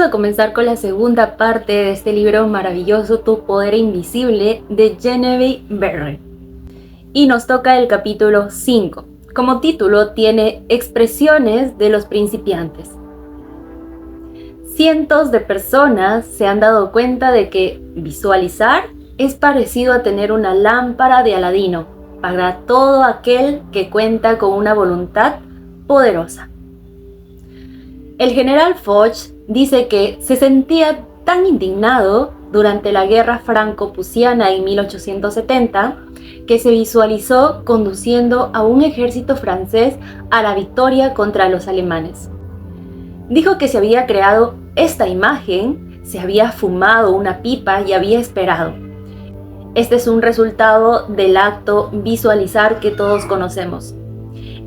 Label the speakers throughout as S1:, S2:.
S1: Vamos a comenzar con la segunda parte de este libro maravilloso, Tu Poder Invisible, de Genevieve Berry. Y nos toca el capítulo 5. Como título tiene Expresiones de los principiantes. Cientos de personas se han dado cuenta de que visualizar es parecido a tener una lámpara de Aladino para todo aquel que cuenta con una voluntad poderosa. El general Foch dice que se sentía tan indignado durante la guerra franco-prusiana en 1870 que se visualizó conduciendo a un ejército francés a la victoria contra los alemanes. Dijo que se había creado esta imagen, se había fumado una pipa y había esperado. Este es un resultado del acto visualizar que todos conocemos.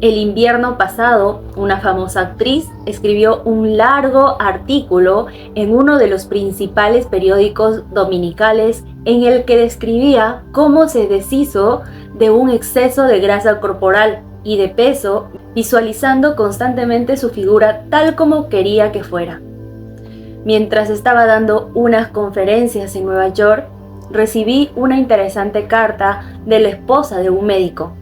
S1: El invierno pasado, una famosa actriz escribió un largo artículo en uno de los principales periódicos dominicales en el que describía cómo se deshizo de un exceso de grasa corporal y de peso, visualizando constantemente su figura tal como quería que fuera. Mientras estaba dando unas conferencias en Nueva York, recibí una interesante carta de la esposa de un médico.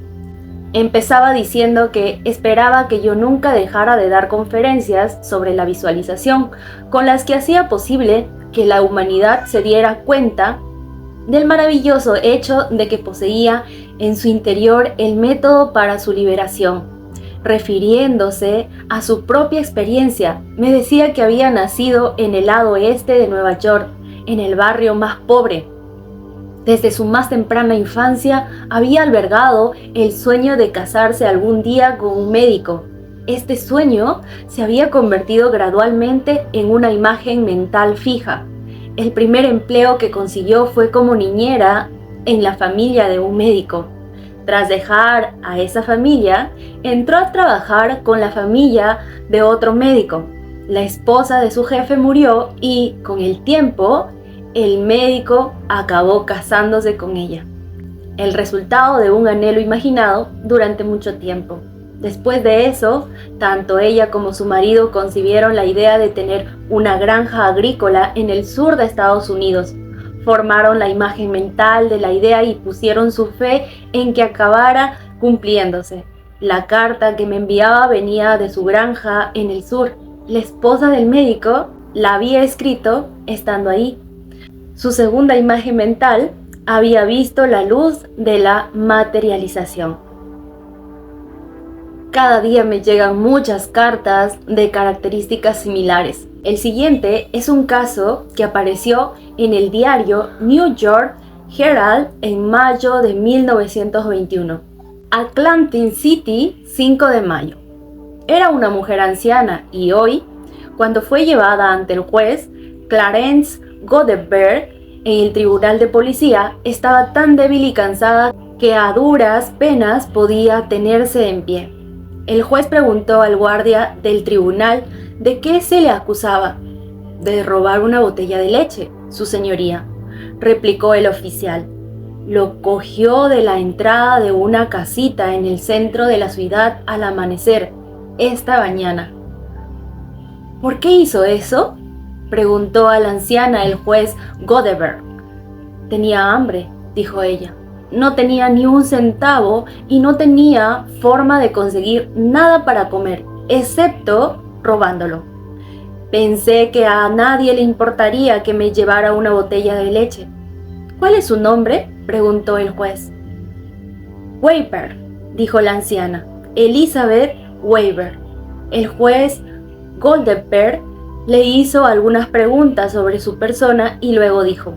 S1: Empezaba diciendo que esperaba que yo nunca dejara de dar conferencias sobre la visualización, con las que hacía posible que la humanidad se diera cuenta del maravilloso hecho de que poseía en su interior el método para su liberación. Refiriéndose a su propia experiencia, me decía que había nacido en el lado oeste de Nueva York, en el barrio más pobre. Desde su más temprana infancia había albergado el sueño de casarse algún día con un médico. Este sueño se había convertido gradualmente en una imagen mental fija. El primer empleo que consiguió fue como niñera en la familia de un médico. Tras dejar a esa familia, entró a trabajar con la familia de otro médico. La esposa de su jefe murió y, con el tiempo, el médico acabó casándose con ella. El resultado de un anhelo imaginado durante mucho tiempo. Después de eso, tanto ella como su marido concibieron la idea de tener una granja agrícola en el sur de Estados Unidos. Formaron la imagen mental de la idea y pusieron su fe en que acabara cumpliéndose. La carta que me enviaba venía de su granja en el sur. La esposa del médico la había escrito estando ahí. Su segunda imagen mental había visto la luz de la materialización. Cada día me llegan muchas cartas de características similares. El siguiente es un caso que apareció en el diario New York Herald en mayo de 1921. Atlantic City, 5 de mayo. Era una mujer anciana y hoy, cuando fue llevada ante el juez Clarence Godebert en el tribunal de policía, estaba tan débil y cansada que a duras penas podía tenerse en pie. El juez preguntó al guardia del tribunal de qué se le acusaba. De robar una botella de leche, su señoría, replicó el oficial. Lo cogió de la entrada de una casita en el centro de la ciudad al amanecer, esta mañana. ¿Por qué hizo eso?, preguntó a la anciana el juez Godebert. Tenía hambre, dijo ella. No tenía ni un centavo y no tenía forma de conseguir nada para comer, excepto robándolo. Pensé que a nadie le importaría que me llevara una botella de leche. ¿Cuál es su nombre?, preguntó el juez. Weber, dijo la anciana. Elizabeth Weber. El juez Godebert le hizo algunas preguntas sobre su persona y luego dijo: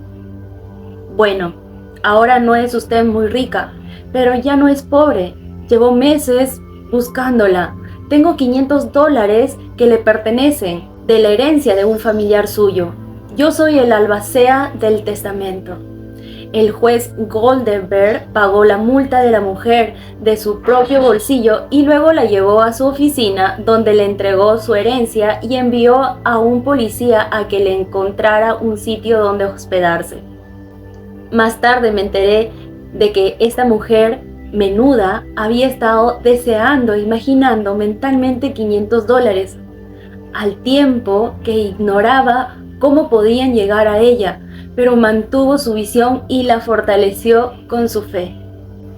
S1: Bueno, ahora no es usted muy rica, pero ya no es pobre. Llevo meses buscándola. Tengo $500 que le pertenecen, de la herencia de un familiar suyo. Yo soy el albacea del testamento. El juez Godebert pagó la multa de la mujer de su propio bolsillo y luego la llevó a su oficina, donde le entregó su herencia y envió a un policía a que le encontrara un sitio donde hospedarse. Más tarde me enteré de que esta mujer menuda había estado deseando, imaginando mentalmente $500. al tiempo que ignoraba cómo podían llegar a ella, pero mantuvo su visión y la fortaleció con su fe.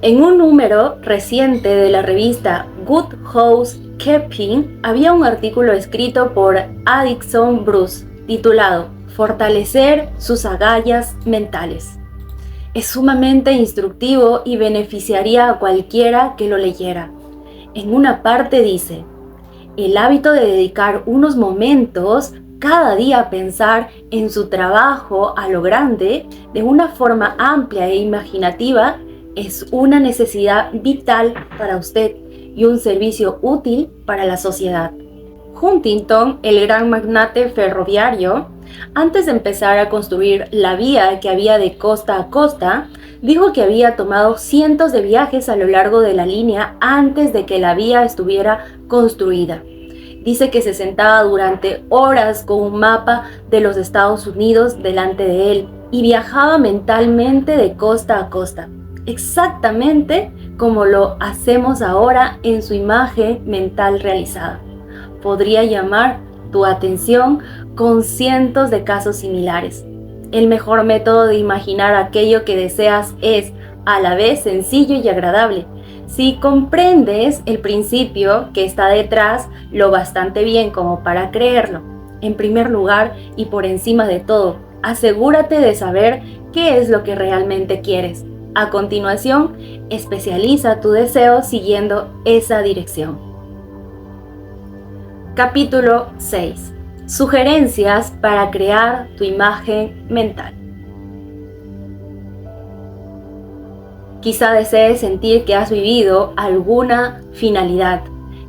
S1: En un número reciente de la revista Good Housekeeping había un artículo escrito por Addison Bruce titulado Fortalecer sus agallas mentales. Es sumamente instructivo y beneficiaría a cualquiera que lo leyera. En una parte dice: el hábito de dedicar unos momentos cada día a pensar en su trabajo a lo grande de una forma amplia e imaginativa es una necesidad vital para usted y un servicio útil para la sociedad. Huntington, el gran magnate ferroviario, antes de empezar a construir la vía que había de costa a costa, dijo que había tomado cientos de viajes a lo largo de la línea antes de que la vía estuviera construida. Dice que se sentaba durante horas con un mapa de los Estados Unidos delante de él y viajaba mentalmente de costa a costa, exactamente como lo hacemos ahora en su imagen mental realizada. Podría llamar tu atención con cientos de casos similares. El mejor método de imaginar aquello que deseas es a la vez sencillo y agradable. Si comprendes el principio que está detrás lo bastante bien como para creerlo. En primer lugar y por encima de todo, asegúrate de saber qué es lo que realmente quieres. A continuación, especializa tu deseo siguiendo esa dirección. Capítulo 6. Sugerencias para crear tu imagen mental. Quizá desees sentir que has vivido alguna finalidad.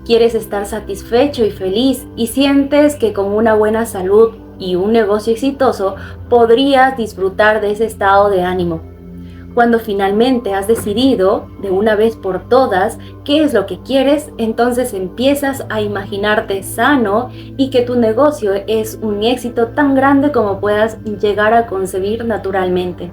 S1: Quieres estar satisfecho y feliz y sientes que con una buena salud y un negocio exitoso podrías disfrutar de ese estado de ánimo. Cuando finalmente has decidido, de una vez por todas, qué es lo que quieres, entonces empiezas a imaginarte sano y que tu negocio es un éxito tan grande como puedas llegar a concebir naturalmente.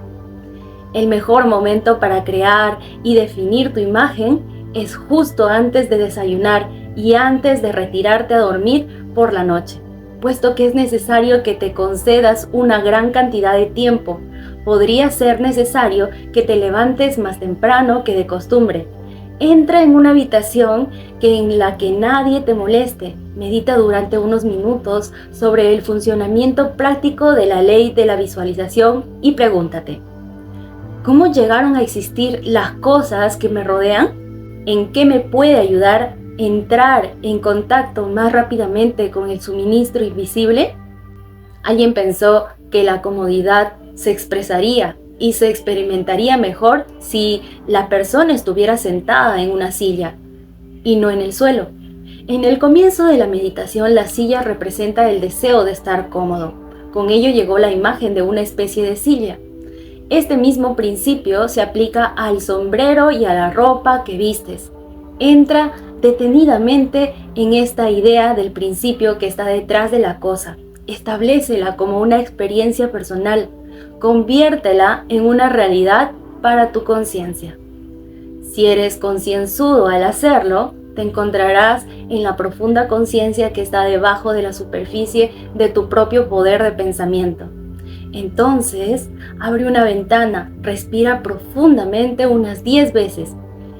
S1: El mejor momento para crear y definir tu imagen es justo antes de desayunar y antes de retirarte a dormir por la noche, puesto que es necesario que te concedas una gran cantidad de tiempo. Podría ser necesario que te levantes más temprano que de costumbre. Entra en una habitación en la que nadie te moleste. Medita durante unos minutos sobre el funcionamiento práctico de la ley de la visualización y pregúntate: ¿cómo llegaron a existir las cosas que me rodean? ¿En qué me puede ayudar entrar en contacto más rápidamente con el suministro invisible? Alguien pensó que la comodidad se expresaría y se experimentaría mejor si la persona estuviera sentada en una silla y no en el suelo. En el comienzo de la meditación, la silla representa el deseo de estar cómodo. Con ello llegó la imagen de una especie de silla. Este mismo principio se aplica al sombrero y a la ropa que vistes. Entra detenidamente en esta idea del principio que está detrás de la cosa. Establécela como una experiencia personal. Conviértela en una realidad para tu conciencia. Si eres concienzudo al hacerlo, te encontrarás en la profunda conciencia que está debajo de la superficie de tu propio poder de pensamiento. Entonces, abre una ventana, respira profundamente unas 10 veces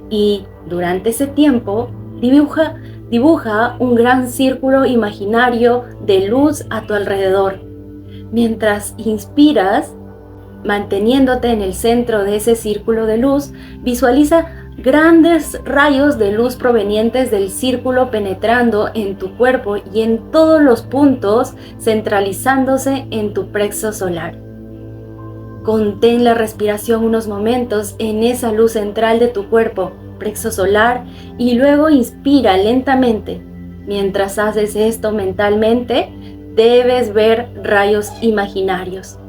S1: y, durante ese tiempo, dibuja un gran círculo imaginario de luz a tu alrededor. Mientras inspiras, manteniéndote en el centro de ese círculo de luz, visualiza grandes rayos de luz provenientes del círculo penetrando en tu cuerpo y en todos los puntos, centralizándose en tu plexo solar. Contén la respiración unos momentos en esa luz central de tu cuerpo, plexo solar, y luego inspira lentamente. Mientras haces esto mentalmente, debes ver rayos imaginarios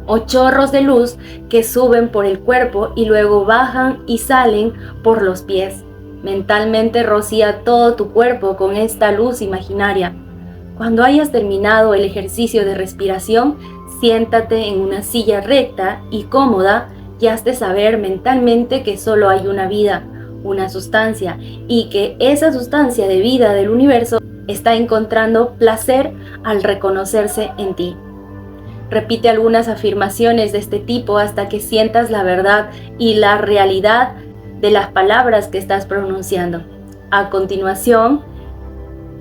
S1: o chorros de luz que suben por el cuerpo y luego bajan y salen por los pies. Mentalmente rocía todo tu cuerpo con esta luz imaginaria. Cuando hayas terminado el ejercicio de respiración, siéntate en una silla recta y cómoda y hazte saber mentalmente que solo hay una vida, una sustancia, y que esa sustancia de vida del universo está encontrando placer al reconocerse en ti. Repite algunas afirmaciones de este tipo hasta que sientas la verdad y la realidad de las palabras que estás pronunciando. A continuación,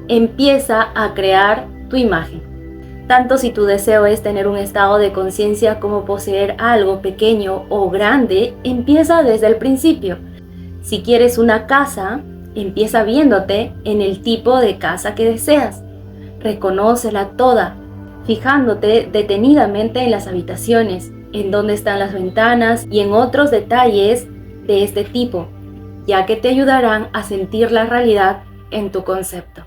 S1: empieza a crear tu imagen. Tanto si tu deseo es tener un estado de conciencia como poseer algo pequeño o grande, empieza desde el principio. Si quieres una casa, empieza viéndote en el tipo de casa que deseas. Reconócela toda, fijándote detenidamente en las habitaciones, en dónde están las ventanas y en otros detalles de este tipo, ya que te ayudarán a sentir la realidad en tu concepto.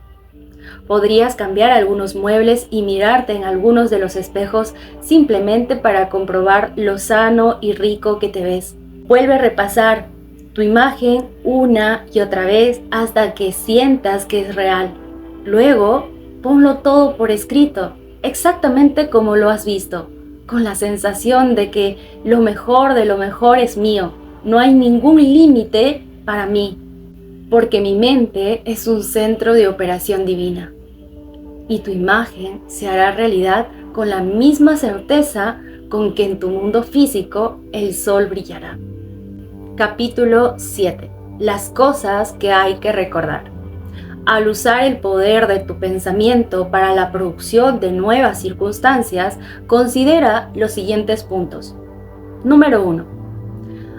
S1: Podrías cambiar algunos muebles y mirarte en algunos de los espejos simplemente para comprobar lo sano y rico que te ves. Vuelve a repasar tu imagen una y otra vez hasta que sientas que es real. Luego, ponlo todo por escrito, exactamente como lo has visto, con la sensación de que lo mejor de lo mejor es mío. No hay ningún límite para mí, porque mi mente es un centro de operación divina. Y tu imagen se hará realidad con la misma certeza con que en tu mundo físico el sol brillará. Capítulo 7. Las cosas que hay que recordar. Al usar el poder de tu pensamiento para la producción de nuevas circunstancias, considera los siguientes puntos. Número 1.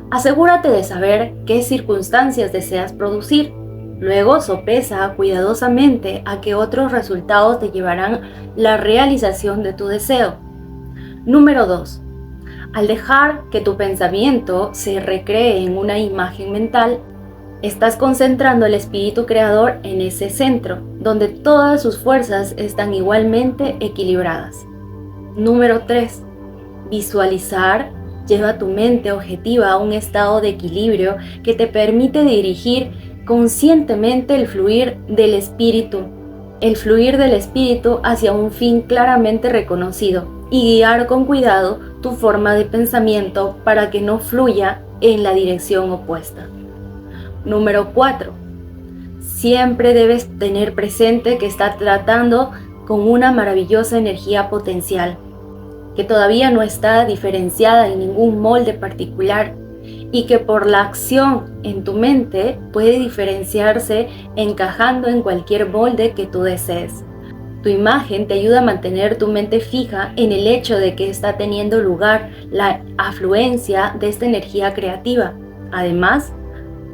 S1: Asegúrate de saber qué circunstancias deseas producir. Luego sopesa cuidadosamente a qué otros resultados te llevarán la realización de tu deseo. Número 2. Al dejar que tu pensamiento se recree en una imagen mental, estás concentrando el espíritu creador en ese centro, donde todas sus fuerzas están igualmente equilibradas. Número 3. Visualizar lleva tu mente objetiva a un estado de equilibrio que te permite dirigir conscientemente el fluir del espíritu hacia un fin claramente reconocido y guiar con cuidado tu forma de pensamiento para que no fluya en la dirección opuesta. Número 4. Siempre debes tener presente que estás tratando con una maravillosa energía potencial, que todavía no está diferenciada en ningún molde particular y que por la acción en tu mente puede diferenciarse encajando en cualquier molde que tú desees. Tu imagen te ayuda a mantener tu mente fija en el hecho de que está teniendo lugar la afluencia de esta energía creativa. Además,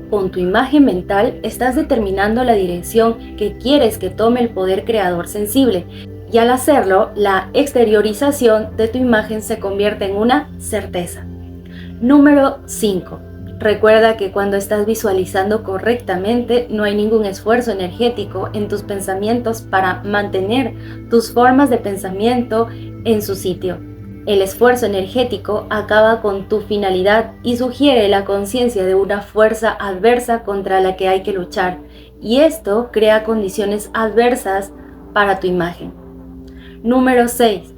S1: con tu imagen mental estás determinando la dirección que quieres que tome el poder creador sensible, y al hacerlo, la exteriorización de tu imagen se convierte en una certeza. Número 5. Recuerda que cuando estás visualizando correctamente, no hay ningún esfuerzo energético en tus pensamientos para mantener tus formas de pensamiento en su sitio. El esfuerzo energético acaba con tu finalidad y sugiere la conciencia de una fuerza adversa contra la que hay que luchar, y esto crea condiciones adversas para tu imagen. Número 6.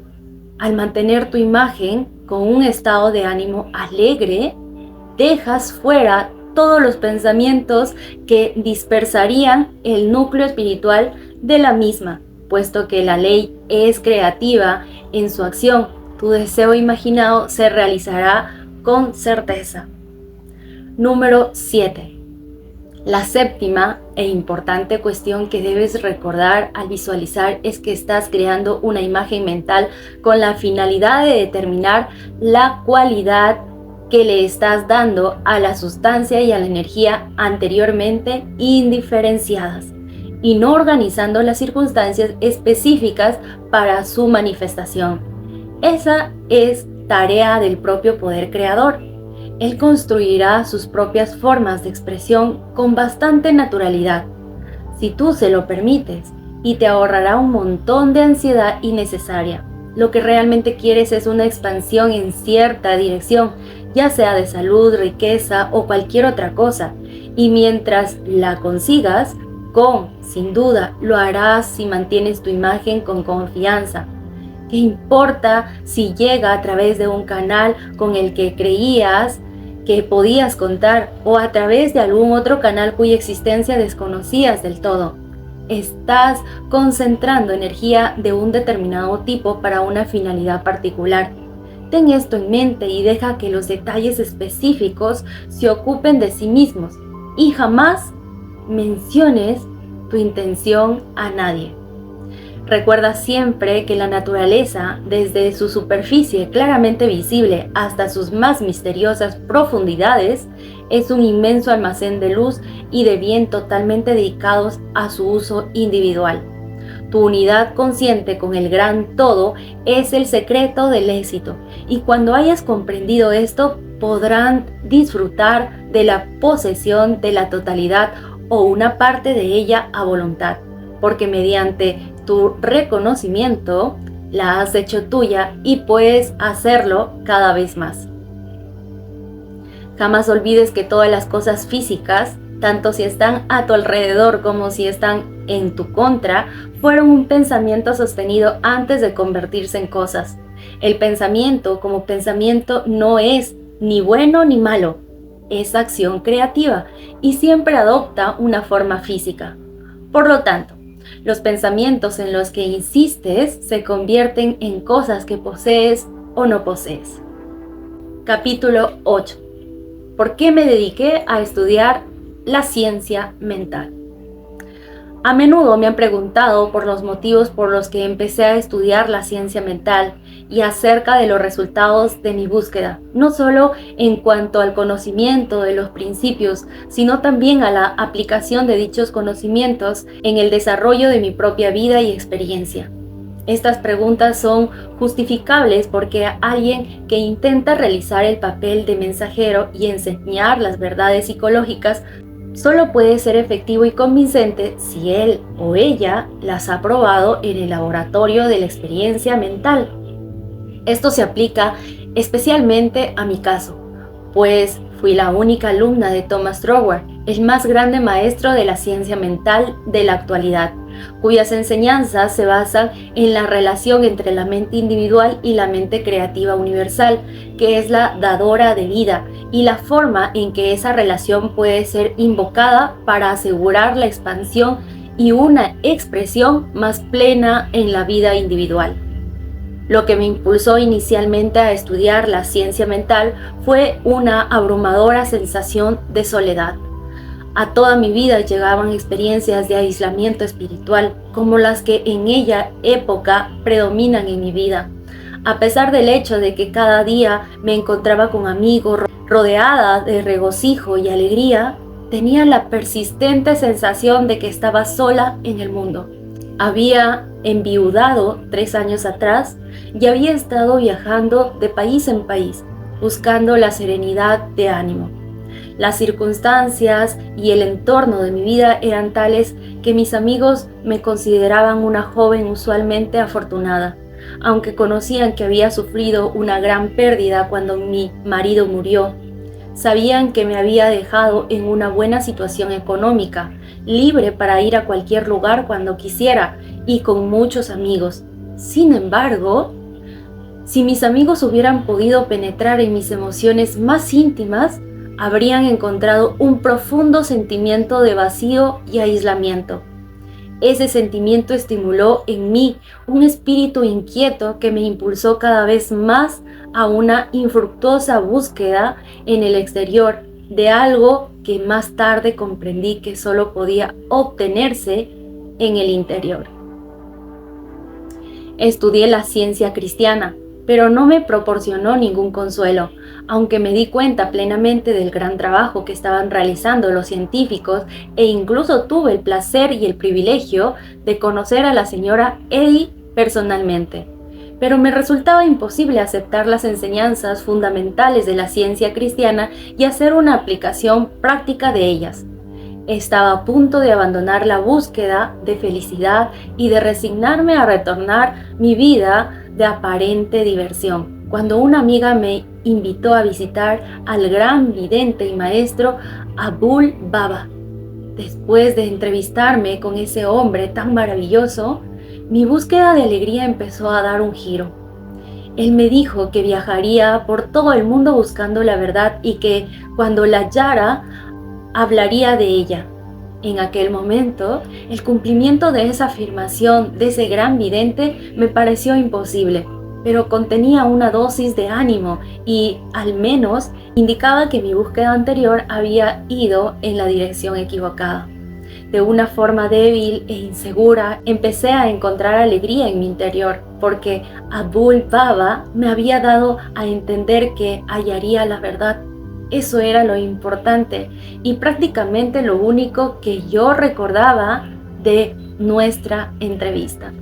S1: Al mantener tu imagen con un estado de ánimo alegre, dejas fuera todos los pensamientos que dispersarían el núcleo espiritual de la misma, puesto que la ley es creativa en su acción. Tu deseo imaginado se realizará con certeza. Número 7. La séptima e importante cuestión que debes recordar al visualizar es que estás creando una imagen mental con la finalidad de determinar la cualidad que le estás dando a la sustancia y a la energía anteriormente indiferenciadas, y no organizando las circunstancias específicas para su manifestación. Esa es tarea del propio poder creador. Él construirá sus propias formas de expresión con bastante naturalidad, si tú se lo permites, y te ahorrará un montón de ansiedad innecesaria. Lo que realmente quieres es una expansión en cierta dirección, ya sea de salud, riqueza o cualquier otra cosa, y mientras la consigas, sin duda, lo harás si mantienes tu imagen con confianza. ¿Qué importa si llega a través de un canal con el que creías que podías contar o a través de algún otro canal cuya existencia desconocías del todo? Estás concentrando energía de un determinado tipo para una finalidad particular. Ten esto en mente y deja que los detalles específicos se ocupen de sí mismos y jamás menciones tu intención a nadie. Recuerda siempre que la naturaleza, desde su superficie claramente visible hasta sus más misteriosas profundidades, es un inmenso almacén de luz y de bien totalmente dedicados a su uso individual. Tu unidad consciente con el gran todo es el secreto del éxito, y cuando hayas comprendido esto, podrán disfrutar de la posesión de la totalidad o una parte de ella a voluntad, porque mediante tu reconocimiento la has hecho tuya y puedes hacerlo cada vez más. Jamás olvides que todas las cosas físicas, tanto si están a tu alrededor como si están en tu contra, fueron un pensamiento sostenido antes de convertirse en cosas. El pensamiento como pensamiento no es ni bueno ni malo, es acción creativa y siempre adopta una forma física. Por lo tanto, los pensamientos en los que insistes se convierten en cosas que posees o no posees. Capítulo 8. ¿Por qué me dediqué a estudiar la ciencia mental? A menudo me han preguntado por los motivos por los que empecé a estudiar la ciencia mental y acerca de los resultados de mi búsqueda, no solo en cuanto al conocimiento de los principios, sino también a la aplicación de dichos conocimientos en el desarrollo de mi propia vida y experiencia. Estas preguntas son justificables porque alguien que intenta realizar el papel de mensajero y enseñar las verdades psicológicas solo puede ser efectivo y convincente si él o ella las ha probado en el laboratorio de la experiencia mental. Esto se aplica especialmente a mi caso, pues fui la única alumna de Thomas Troward, el más grande maestro de la ciencia mental de la actualidad, cuyas enseñanzas se basan en la relación entre la mente individual y la mente creativa universal, que es la dadora de vida, y la forma en que esa relación puede ser invocada para asegurar la expansión y una expresión más plena en la vida individual. Lo que me impulsó inicialmente a estudiar la ciencia mental fue una abrumadora sensación de soledad. A toda mi vida llegaban experiencias de aislamiento espiritual, como las que en ella época predominan en mi vida. A pesar del hecho de que cada día me encontraba con amigos, rodeada de regocijo y alegría, tenía la persistente sensación de que estaba sola en el mundo. Había enviudado 3 años atrás y había estado viajando de país en país, buscando la serenidad de ánimo. Las circunstancias y el entorno de mi vida eran tales que mis amigos me consideraban una joven usualmente afortunada, aunque conocían que había sufrido una gran pérdida cuando mi marido murió. Sabían que me había dejado en una buena situación económica, libre para ir a cualquier lugar cuando quisiera y con muchos amigos. Sin embargo, si mis amigos hubieran podido penetrar en mis emociones más íntimas, habrían encontrado un profundo sentimiento de vacío y aislamiento. Ese sentimiento estimuló en mí un espíritu inquieto que me impulsó cada vez más a una infructuosa búsqueda en el exterior de algo que más tarde comprendí que solo podía obtenerse en el interior. Estudié la ciencia cristiana, pero no me proporcionó ningún consuelo, aunque me di cuenta plenamente del gran trabajo que estaban realizando los científicos e incluso tuve el placer y el privilegio de conocer a la señora Eddy personalmente. Pero me resultaba imposible aceptar las enseñanzas fundamentales de la ciencia cristiana y hacer una aplicación práctica de ellas. Estaba a punto de abandonar la búsqueda de felicidad y de resignarme a retornar mi vida de aparente diversión, cuando una amiga me invitó a visitar al gran vidente y maestro Abul Baba. Después de entrevistarme con ese hombre tan maravilloso, mi búsqueda de alegría empezó a dar un giro. Él me dijo que viajaría por todo el mundo buscando la verdad y que cuando la hallara, hablaría de ella. En aquel momento, el cumplimiento de esa afirmación de ese gran vidente me pareció imposible, pero contenía una dosis de ánimo y, al menos, indicaba que mi búsqueda anterior había ido en la dirección equivocada. De una forma débil e insegura, empecé a encontrar alegría en mi interior, porque Abul Baba me había dado a entender que hallaría la verdad. Eso era lo importante y prácticamente lo único que yo recordaba de nuestra entrevista.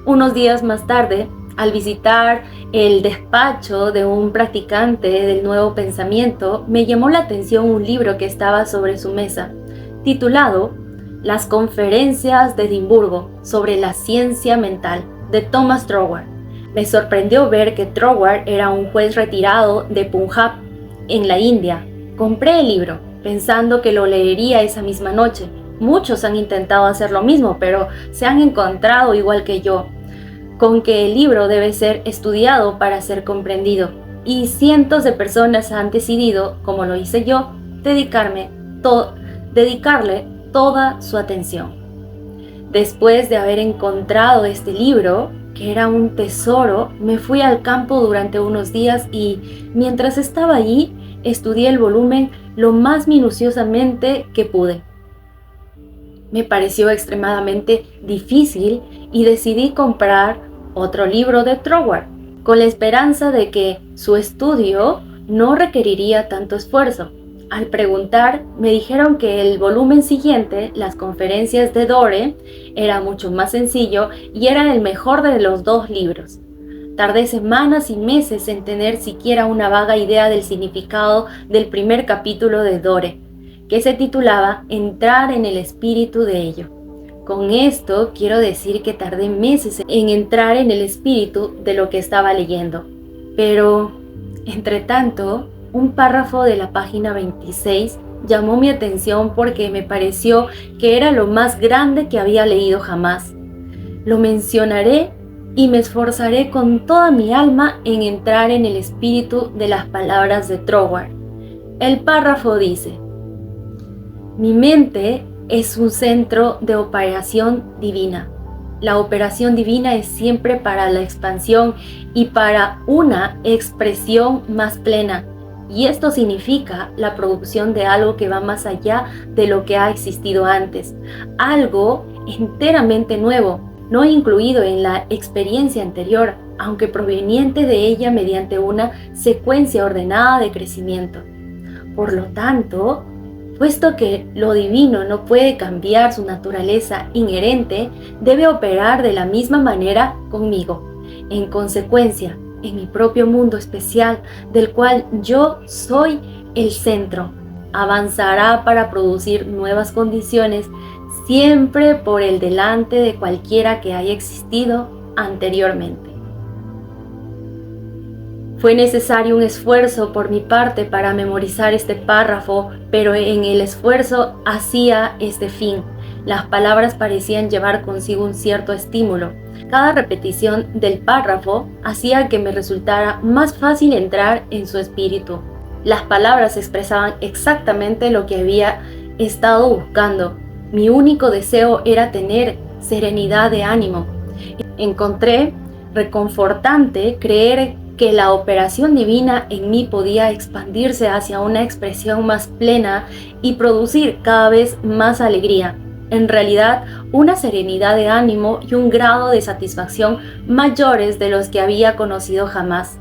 S1: Unos días más tarde, al visitar el despacho de un practicante del nuevo pensamiento, me llamó la atención un libro que estaba sobre su mesa, titulado Las conferencias de Edimburgo sobre la ciencia mental, de Thomas Troward. Me sorprendió ver que Troward era un juez retirado de Punjab, en la India. Compré el libro, pensando que lo leería esa misma noche. Muchos han intentado hacer lo mismo, pero se han encontrado igual que yo, con que el libro debe ser estudiado para ser comprendido. Y cientos de personas han decidido, como lo hice yo, dedicarle toda su atención. Después de haber encontrado este libro, que era un tesoro, me fui al campo durante unos días y, mientras estaba allí, estudié el volumen lo más minuciosamente que pude. Me pareció extremadamente difícil y decidí comprar otro libro de Troward, con la esperanza de que su estudio no requeriría tanto esfuerzo. Al preguntar, me dijeron que el volumen siguiente, Las conferencias de Dore, era mucho más sencillo y era el mejor de los dos libros. Tardé semanas y meses en tener siquiera una vaga idea del significado del primer capítulo de Dore, que se titulaba Entrar en el espíritu de ello. Con esto quiero decir que tardé meses en entrar en el espíritu de lo que estaba leyendo. Pero, entre tanto, un párrafo de la página 26 llamó mi atención porque me pareció que era lo más grande que había leído jamás. Lo mencionaré y me esforzaré con toda mi alma en entrar en el espíritu de las palabras de Troward. El párrafo dice: Mi mente es un centro de operación divina. La operación divina es siempre para la expansión y para una expresión más plena. Y esto significa la producción de algo que va más allá de lo que ha existido antes. Algo enteramente nuevo, no incluido en la experiencia anterior, aunque proveniente de ella mediante una secuencia ordenada de crecimiento. Por lo tanto, puesto que lo divino no puede cambiar su naturaleza inherente, debe operar de la misma manera conmigo. En consecuencia, en mi propio mundo especial, del cual yo soy el centro, avanzará para producir nuevas condiciones, siempre por el delante de cualquiera que haya existido anteriormente. Fue necesario un esfuerzo por mi parte para memorizar este párrafo, pero en el esfuerzo hacía este fin. Las palabras parecían llevar consigo un cierto estímulo. Cada repetición del párrafo hacía que me resultara más fácil entrar en su espíritu. Las palabras expresaban exactamente lo que había estado buscando. Mi único deseo era tener serenidad de ánimo. Encontré reconfortante creer que la operación divina en mí podía expandirse hacia una expresión más plena y producir cada vez más alegría. En realidad, una serenidad de ánimo y un grado de satisfacción mayores de los que había conocido jamás.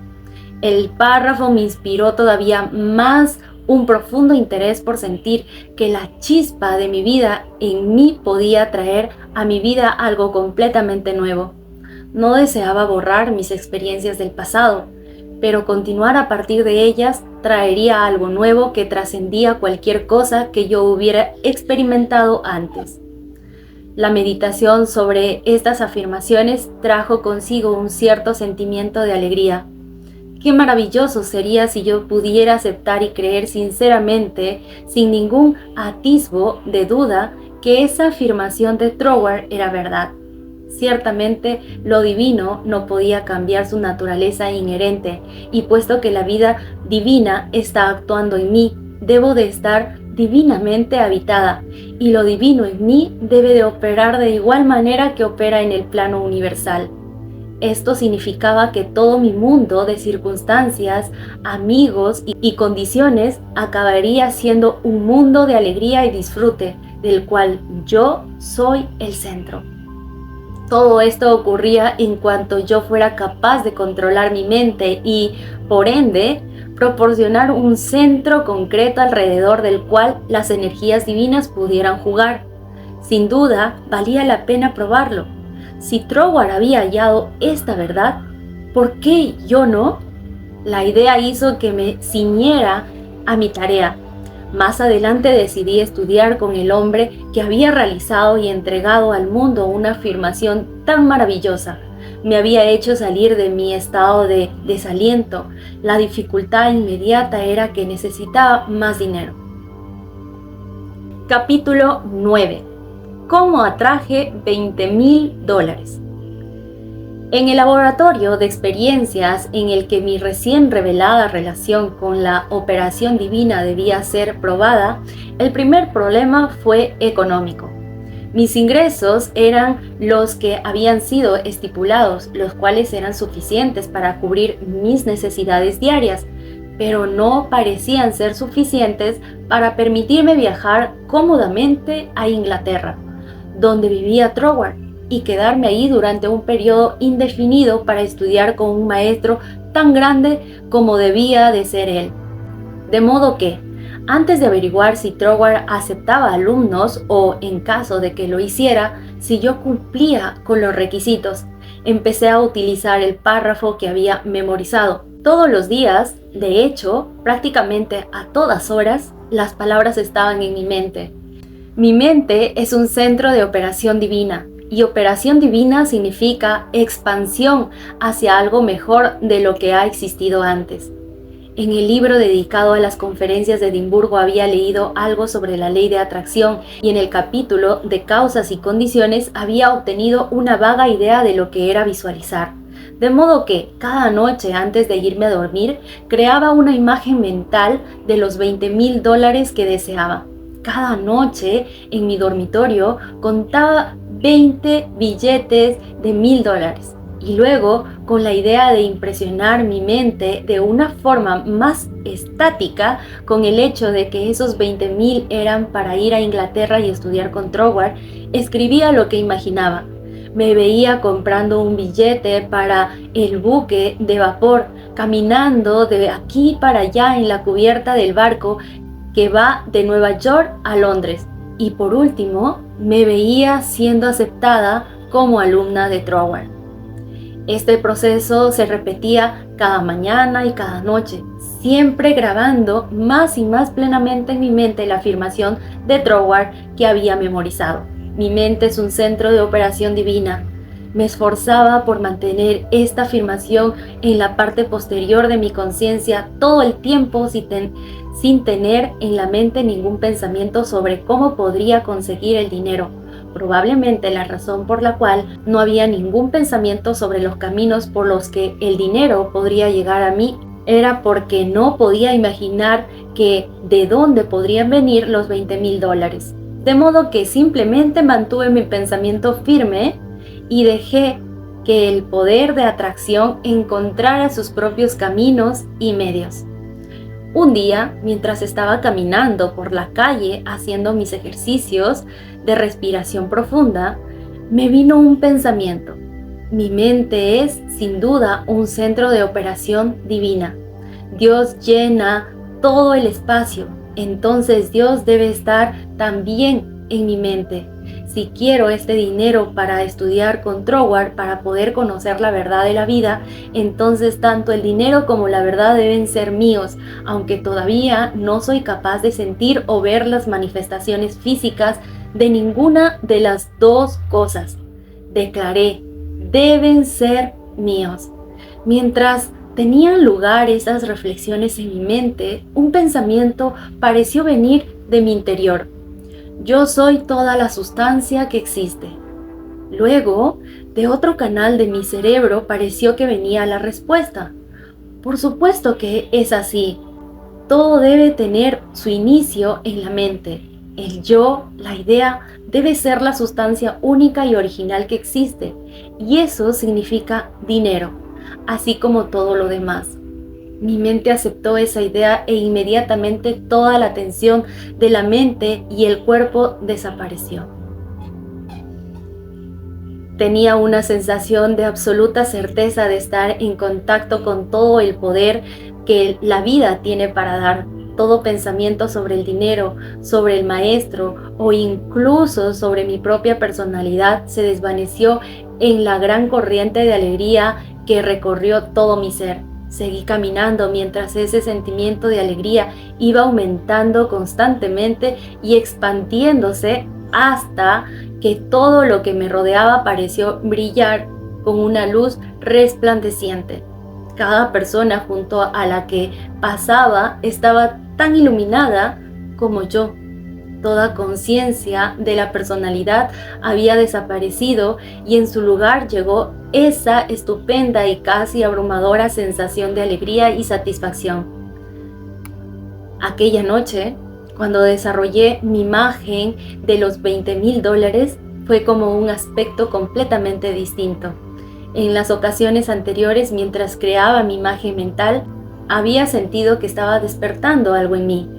S1: El párrafo me inspiró todavía más un profundo interés por sentir que la chispa de mi vida en mí podía traer a mi vida algo completamente nuevo. No deseaba borrar mis experiencias del pasado, pero continuar a partir de ellas traería algo nuevo que trascendía cualquier cosa que yo hubiera experimentado antes. La meditación sobre estas afirmaciones trajo consigo un cierto sentimiento de alegría. Qué maravilloso sería si yo pudiera aceptar y creer sinceramente, sin ningún atisbo de duda, que esa afirmación de Troward era verdad. Ciertamente, lo divino no podía cambiar su naturaleza inherente, y puesto que la vida divina está actuando en mí, debo de estar divinamente habitada, y lo divino en mí debe de operar de igual manera que opera en el plano universal. Esto significaba que todo mi mundo de circunstancias, amigos y condiciones acabaría siendo un mundo de alegría y disfrute, del cual yo soy el centro. Todo esto ocurría en cuanto yo fuera capaz de controlar mi mente y, por ende, proporcionar un centro concreto alrededor del cual las energías divinas pudieran jugar. Sin duda, valía la pena probarlo. Si Troward había hallado esta verdad, ¿por qué yo no? La idea hizo que me ciñera a mi tarea. Más adelante decidí estudiar con el hombre que había realizado y entregado al mundo una afirmación tan maravillosa. Me había hecho salir de mi estado de desaliento. La dificultad inmediata era que necesitaba más dinero. Capítulo 9. ¿Cómo atraje $20,000? En el laboratorio de experiencias en el que mi recién revelada relación con la operación divina debía ser probada, el primer problema fue económico. Mis ingresos eran los que habían sido estipulados, los cuales eran suficientes para cubrir mis necesidades diarias, pero no parecían ser suficientes para permitirme viajar cómodamente a Inglaterra, donde vivía Troward, y quedarme ahí durante un periodo indefinido para estudiar con un maestro tan grande como debía de ser él. De modo que, antes de averiguar si Troward aceptaba alumnos o, en caso de que lo hiciera, si yo cumplía con los requisitos, empecé a utilizar el párrafo que había memorizado. Todos los días, de hecho, prácticamente a todas horas, las palabras estaban en mi mente. Mi mente es un centro de operación divina, y operación divina significa expansión hacia algo mejor de lo que ha existido antes. En el libro dedicado a las conferencias de Edimburgo había leído algo sobre la ley de atracción y en el capítulo de causas y condiciones había obtenido una vaga idea de lo que era visualizar. De modo que cada noche antes de irme a dormir creaba una imagen mental de los $20,000 que deseaba. Cada noche en mi dormitorio contaba 20 billetes de $1,000 y luego, con la idea de impresionar mi mente de una forma más estática con el hecho de que esos 20,000 eran para ir a Inglaterra y estudiar con Troward, escribía lo que imaginaba. Me veía comprando un billete para el buque de vapor, caminando de aquí para allá en la cubierta del barco que va de Nueva York a Londres. Y por último, me veía siendo aceptada como alumna de Troward. Este proceso se repetía cada mañana y cada noche, siempre grabando más y más plenamente en mi mente la afirmación de Troward que había memorizado. Mi mente es un centro de operación divina. Me esforzaba por mantener esta afirmación en la parte posterior de mi conciencia todo el tiempo sin tener en la mente ningún pensamiento sobre cómo podría conseguir el dinero. Probablemente la razón por la cual no había ningún pensamiento sobre los caminos por los que el dinero podría llegar a mí era porque no podía imaginar de dónde podrían venir los $20,000. De modo que simplemente mantuve mi pensamiento firme y dejé que el poder de atracción encontrara sus propios caminos y medios. Un día, mientras estaba caminando por la calle haciendo mis ejercicios de respiración profunda, me vino un pensamiento. Mi mente es, sin duda, un centro de operación divina. Dios llena todo el espacio, entonces Dios debe estar también en mi mente. Si quiero este dinero para estudiar con Troward, para poder conocer la verdad de la vida, entonces tanto el dinero como la verdad deben ser míos, aunque todavía no soy capaz de sentir o ver las manifestaciones físicas de ninguna de las dos cosas. Declaré, deben ser míos. Mientras tenían lugar esas reflexiones en mi mente, un pensamiento pareció venir de mi interior. Yo soy toda la sustancia que existe. Luego, de otro canal de mi cerebro pareció que venía la respuesta. Por supuesto que es así. todo debe tener su inicio en la mente. El yo, la idea, debe ser la sustancia única y original que existe, y eso significa dinero, así como todo lo demás. Mi mente aceptó esa idea e inmediatamente toda la tensión de la mente y el cuerpo desapareció. Tenía una sensación de absoluta certeza de estar en contacto con todo el poder que la vida tiene para dar. Todo pensamiento sobre el dinero, sobre el maestro o incluso sobre mi propia personalidad se desvaneció en la gran corriente de alegría que recorrió todo mi ser. Seguí caminando mientras ese sentimiento de alegría iba aumentando constantemente y expandiéndose hasta que todo lo que me rodeaba pareció brillar con una luz resplandeciente. Cada persona junto a la que pasaba estaba tan iluminada como yo. Toda conciencia de la personalidad había desaparecido y en su lugar llegó esa estupenda y casi abrumadora sensación de alegría y satisfacción. Aquella noche, cuando desarrollé mi imagen de los $20,000, fue como un aspecto completamente distinto. En las ocasiones anteriores, mientras creaba mi imagen mental, había sentido que estaba despertando algo en mí.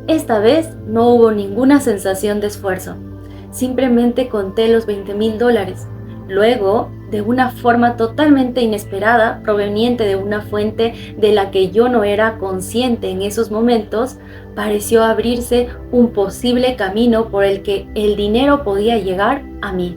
S1: Esta vez no hubo ninguna sensación de esfuerzo. Simplemente conté los $20,000. Luego, de una forma totalmente inesperada, proveniente de una fuente de la que yo no era consciente en esos momentos, pareció abrirse un posible camino por el que el dinero podía llegar a mí.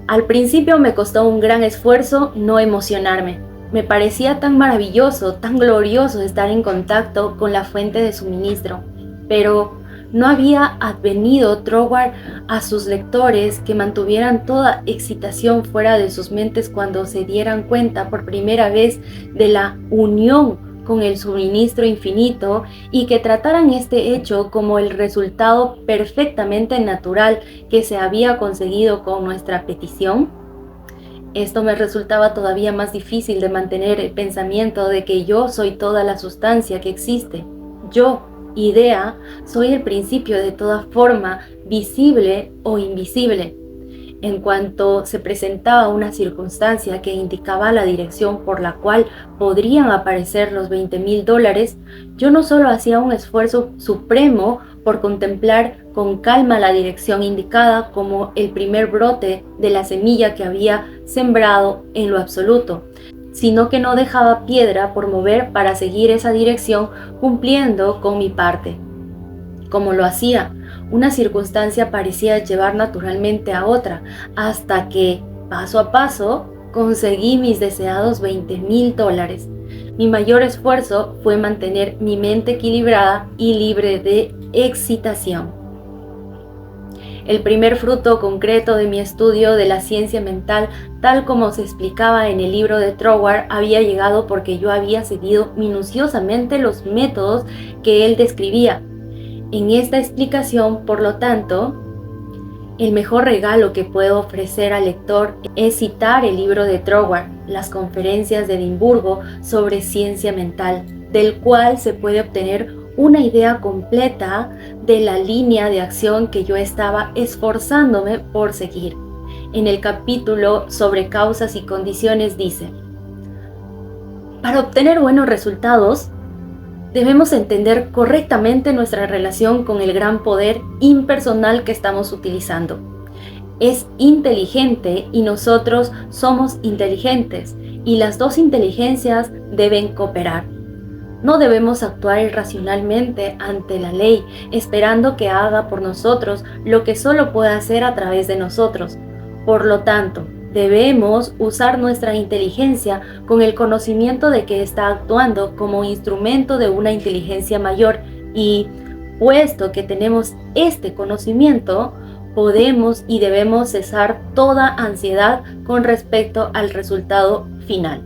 S1: Al principio me costó un gran esfuerzo no emocionarme. Me parecía tan maravilloso, tan glorioso estar en contacto con la fuente de suministro, pero no había advenido Troward a sus lectores que mantuvieran toda excitación fuera de sus mentes cuando se dieran cuenta por primera vez de la unión con el suministro infinito y que trataran este hecho como el resultado perfectamente natural que se había conseguido con nuestra petición. Esto me resultaba todavía más difícil de mantener el pensamiento de que yo soy toda la sustancia que existe. Yo, idea, soy el principio de toda forma, visible o invisible. En cuanto se presentaba una circunstancia que indicaba la dirección por la cual podrían aparecer los $20,000, yo no solo hacía un esfuerzo supremo por contemplar con calma la dirección indicada como el primer brote de la semilla que había sembrado en lo absoluto, sino que no dejaba piedra por mover para seguir esa dirección cumpliendo con mi parte. Como lo hacía, una circunstancia parecía llevar naturalmente a otra, hasta que, paso a paso, conseguí mis deseados $20,000. Mi mayor esfuerzo fue mantener mi mente equilibrada y libre de excitación. El primer fruto concreto de mi estudio de la ciencia mental, tal como se explicaba en el libro de Troward, había llegado porque yo había seguido minuciosamente los métodos que él describía. En esta explicación, por lo tanto, el mejor regalo que puedo ofrecer al lector es citar el libro de Troward, las conferencias de Edimburgo sobre ciencia mental, del cual se puede obtener una idea completa de la línea de acción que yo estaba esforzándome por seguir. En el capítulo sobre causas y condiciones dice: para obtener buenos resultados, debemos entender correctamente nuestra relación con el gran poder impersonal que estamos utilizando. Es inteligente y nosotros somos inteligentes, y las dos inteligencias deben cooperar. No debemos actuar irracionalmente ante la ley, esperando que haga por nosotros lo que solo puede hacer a través de nosotros. Por lo tanto, debemos usar nuestra inteligencia con el conocimiento de que está actuando como instrumento de una inteligencia mayor y, puesto que tenemos este conocimiento, podemos y debemos cesar toda ansiedad con respecto al resultado final.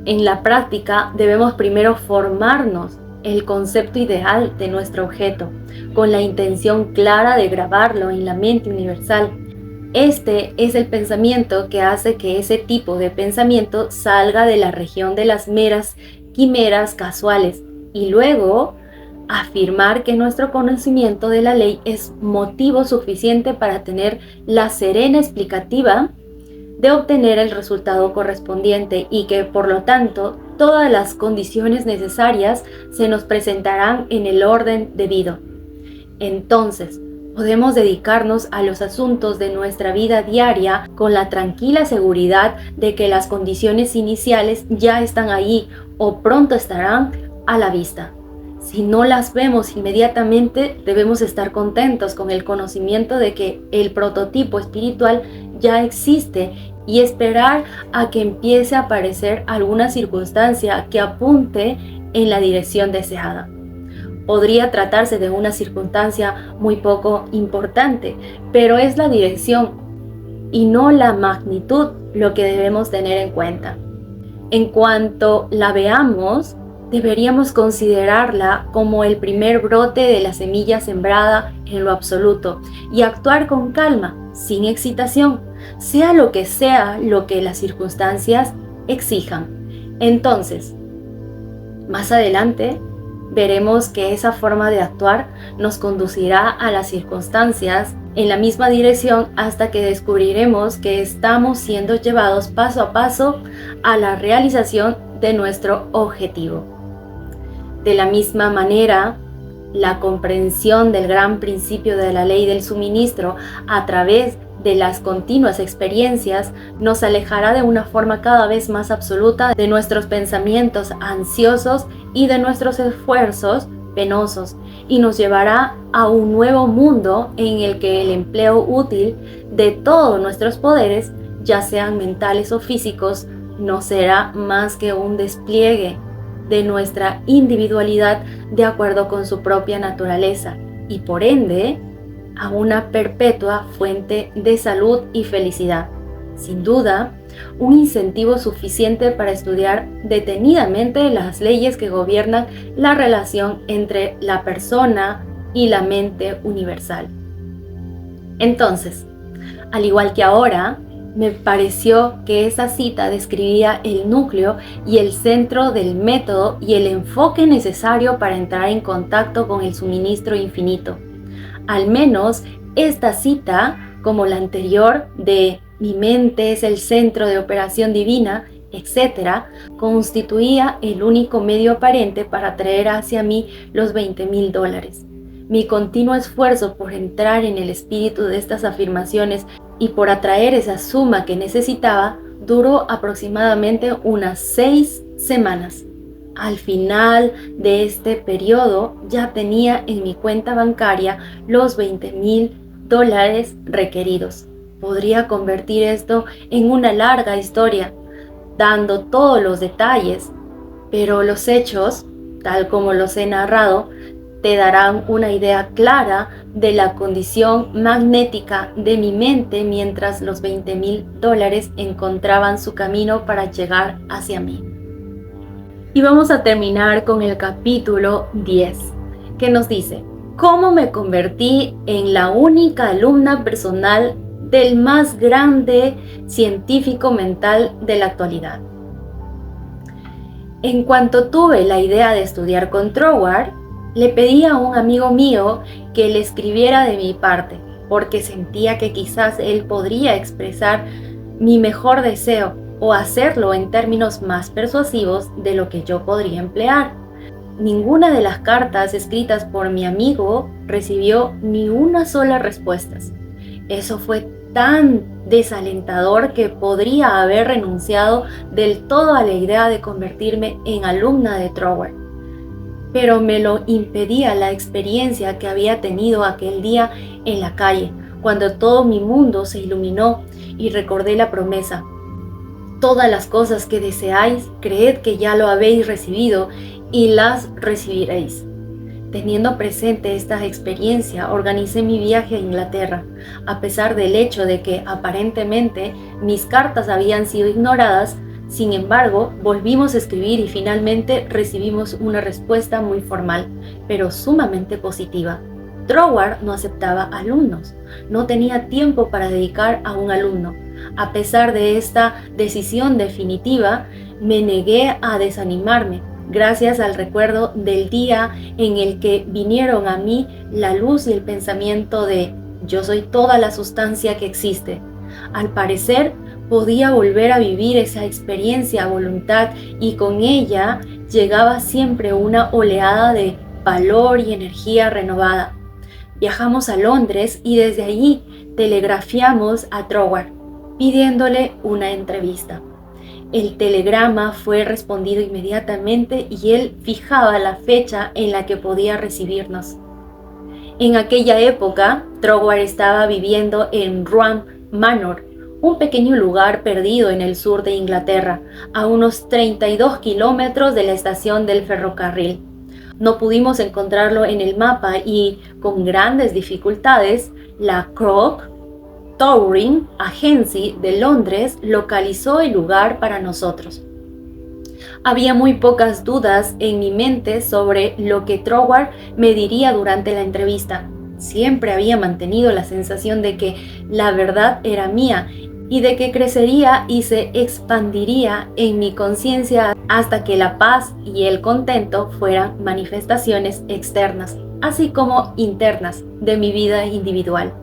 S1: En la práctica debemos primero formarnos el concepto ideal de nuestro objeto, con la intención clara de grabarlo en la mente universal. Este es el pensamiento que hace que ese tipo de pensamiento salga de la región de las meras quimeras casuales y luego afirmar que nuestro conocimiento de la ley es motivo suficiente para tener la serena explicativa de obtener el resultado correspondiente y que, por lo tanto, todas las condiciones necesarias se nos presentarán en el orden debido. Entonces, podemos dedicarnos a los asuntos de nuestra vida diaria con la tranquila seguridad de que las condiciones iniciales ya están ahí o pronto estarán a la vista. Si no las vemos inmediatamente, debemos estar contentos con el conocimiento de que el prototipo espiritual ya existe y esperar a que empiece a aparecer alguna circunstancia que apunte en la dirección deseada. Podría tratarse de una circunstancia muy poco importante, pero es la dirección y no la magnitud lo que debemos tener en cuenta. En cuanto la veamos, deberíamos considerarla como el primer brote de la semilla sembrada en lo absoluto y actuar con calma, sin excitación, sea lo que las circunstancias exijan. Entonces, más adelante, veremos que esa forma de actuar nos conducirá a las circunstancias en la misma dirección hasta que descubriremos que estamos siendo llevados paso a paso a la realización de nuestro objetivo. De la misma manera, la comprensión del gran principio de la ley del suministro a través de las continuas experiencias nos alejará de una forma cada vez más absoluta de nuestros pensamientos ansiosos y de nuestros esfuerzos penosos y nos llevará a un nuevo mundo en el que el empleo útil de todos nuestros poderes, ya sean mentales o físicos, no será más que un despliegue de nuestra individualidad de acuerdo con su propia naturaleza y por ende a una perpetua fuente de salud y felicidad. Sin duda, un incentivo suficiente para estudiar detenidamente las leyes que gobiernan la relación entre la persona y la mente universal. Entonces, al igual que ahora, me pareció que esa cita describía el núcleo y el centro del método y el enfoque necesario para entrar en contacto con el suministro infinito. Al menos esta cita, como la anterior de mi mente es el centro de operación divina, etc., constituía el único medio aparente para atraer hacia mí los $20,000. Mi continuo esfuerzo por entrar en el espíritu de estas afirmaciones y por atraer esa suma que necesitaba duró aproximadamente unas 6 semanas. Al final de este periodo ya tenía en mi cuenta bancaria los $20,000 requeridos. Podría convertir esto en una larga historia, dando todos los detalles, pero los hechos, tal como los he narrado, te darán una idea clara de la condición magnética de mi mente mientras los $20,000 encontraban su camino para llegar hacia mí. Y vamos a terminar con el capítulo 10, que nos dice: ¿Cómo me convertí en la única alumna personal del más grande científico mental de la actualidad? En cuanto tuve la idea de estudiar con Troward, le pedí a un amigo mío que le escribiera de mi parte, porque sentía que quizás él podría expresar mi mejor deseo o hacerlo en términos más persuasivos de lo que yo podría emplear. Ninguna de las cartas escritas por mi amigo recibió ni una sola respuesta. Eso fue tan desalentador que podría haber renunciado del todo a la idea de convertirme en alumna de Troward. Pero me lo impedía la experiencia que había tenido aquel día en la calle, cuando todo mi mundo se iluminó y recordé la promesa: todas las cosas que deseáis, creed que ya lo habéis recibido y las recibiréis. Teniendo presente esta experiencia, organicé mi viaje a Inglaterra, a pesar del hecho de que aparentemente mis cartas habían sido ignoradas. Sin embargo, volvimos a escribir y finalmente recibimos una respuesta muy formal, pero sumamente positiva. Troward no aceptaba alumnos, no tenía tiempo para dedicar a un alumno. A pesar de esta decisión definitiva, me negué a desanimarme. gracias al recuerdo del día en el que vinieron a mí la luz y el pensamiento de yo soy toda la sustancia que existe. Al parecer, podía volver a vivir esa experiencia a voluntad y con ella llegaba siempre una oleada de valor y energía renovada. Viajamos a Londres y desde allí telegrafiamos a Troward pidiéndole una entrevista. El telegrama fue respondido inmediatamente y él fijaba la fecha en la que podía recibirnos. En aquella época, Troward estaba viviendo en Ruan Manor, un pequeño lugar perdido en el sur de Inglaterra, a unos 32 kilómetros de la estación del ferrocarril. No pudimos encontrarlo en el mapa y, con grandes dificultades, la Crook Touring Agency de Londres localizó el lugar para nosotros. Había muy pocas dudas en mi mente sobre lo que Troward me diría durante la entrevista. Siempre había mantenido la sensación de que la verdad era mía y de que crecería y se expandiría en mi conciencia hasta que la paz y el contento fueran manifestaciones externas, así como internas de mi vida individual.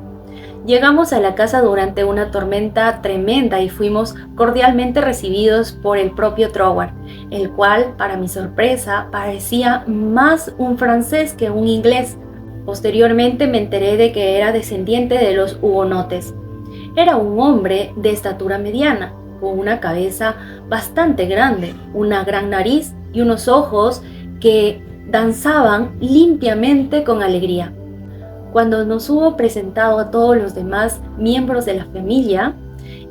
S1: Llegamos a la casa durante una tormenta tremenda y fuimos cordialmente recibidos por el propio Troward, el cual, para mi sorpresa, parecía más un francés que un inglés. Posteriormente me enteré de que era descendiente de los hugonotes. Era un hombre de estatura mediana, con una cabeza bastante grande, una gran nariz y unos ojos que danzaban limpiamente con alegría. Cuando nos hubo presentado a todos los demás miembros de la familia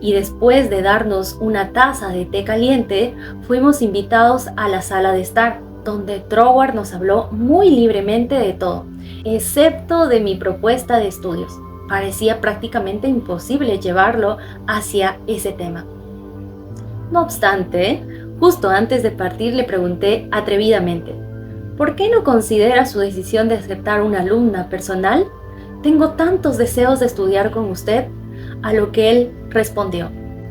S1: y después de darnos una taza de té caliente, fuimos invitados a la sala de estar, donde Troward nos habló muy libremente de todo, excepto de mi propuesta de estudios. Parecía prácticamente imposible llevarlo hacia ese tema. No obstante, justo antes de partir le pregunté atrevidamente: ¿por qué no considera su decisión de aceptar una alumna personal? Tengo tantos deseos de estudiar con usted. A lo que él respondió,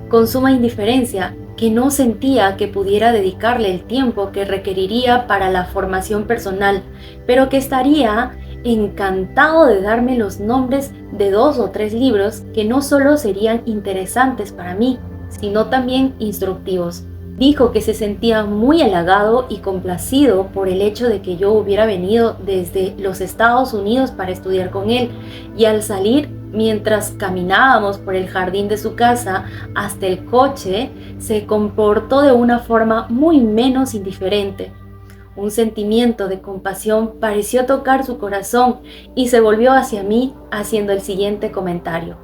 S1: con suma indiferencia, que no sentía que pudiera dedicarle el tiempo que requeriría para la formación personal, pero que estaría encantado de darme los nombres de 2 o 3 libros que no solo serían interesantes para mí, sino también instructivos. Dijo que se sentía muy halagado y complacido por el hecho de que yo hubiera venido desde los Estados Unidos para estudiar con él, y al salir, mientras caminábamos por el jardín de su casa hasta el coche, se comportó de una forma muy menos indiferente. Un sentimiento de compasión pareció tocar su corazón y se volvió hacia mí haciendo el siguiente comentario: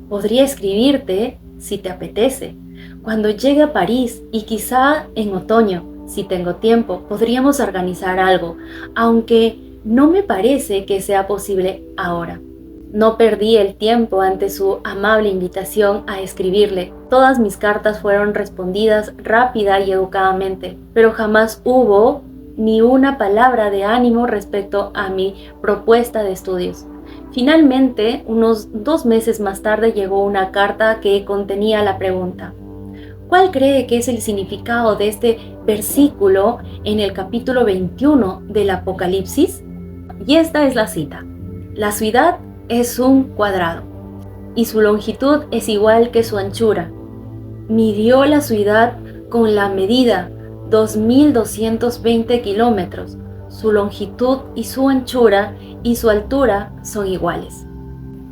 S1: podría escribirte si te apetece. Cuando llegue a París y quizá en otoño, si tengo tiempo, podríamos organizar algo, aunque no me parece que sea posible ahora. No perdí el tiempo ante su amable invitación a escribirle. Todas mis cartas fueron respondidas rápida y educadamente, pero jamás hubo ni una palabra de ánimo respecto a mi propuesta de estudios. Finalmente, unos 2 meses más tarde llegó una carta que contenía la pregunta: ¿cuál cree que es el significado de este versículo en el capítulo 21 del Apocalipsis? Y esta es la cita: la ciudad es un cuadrado, y su longitud es igual que su anchura. Midió la ciudad con la medida 2.220 kilómetros. Su longitud y su anchura y su altura son iguales.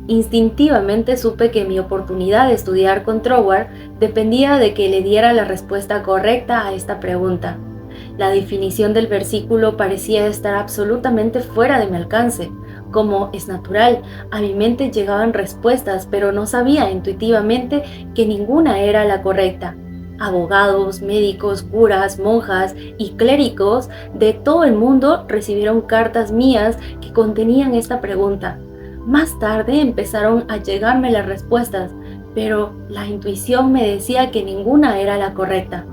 S1: Instintivamente supe que mi oportunidad de estudiar con Troward dependía de que le diera la respuesta correcta a esta pregunta. La definición del versículo parecía estar absolutamente fuera de mi alcance. Como es natural, a mi mente llegaban respuestas, pero no sabía intuitivamente que ninguna era la correcta. Abogados, médicos, curas, monjas y clérigos de todo el mundo recibieron cartas mías que contenían esta pregunta. Más tarde empezaron a llegarme las respuestas, pero la intuición me decía que ninguna era la correcta.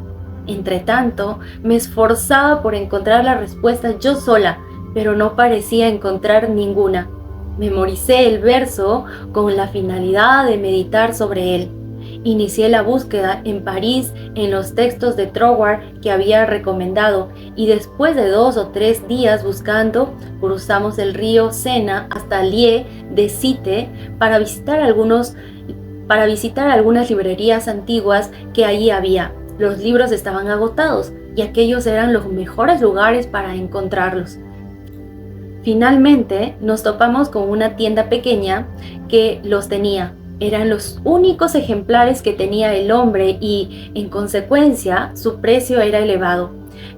S1: Entretanto, me esforzaba por encontrar la respuesta yo sola, pero no parecía encontrar ninguna. Memoricé el verso con la finalidad de meditar sobre él. Inicié la búsqueda en París en los textos de Troward que había recomendado y después de 2 o 3 días buscando, cruzamos el río Sena hasta Lié de Cite para visitar algunas librerías antiguas que allí había. Los libros estaban agotados y aquellos eran los mejores lugares para encontrarlos. Finalmente nos topamos con una tienda pequeña que los tenía. Eran los únicos ejemplares que tenía el hombre y, en consecuencia, su precio era elevado.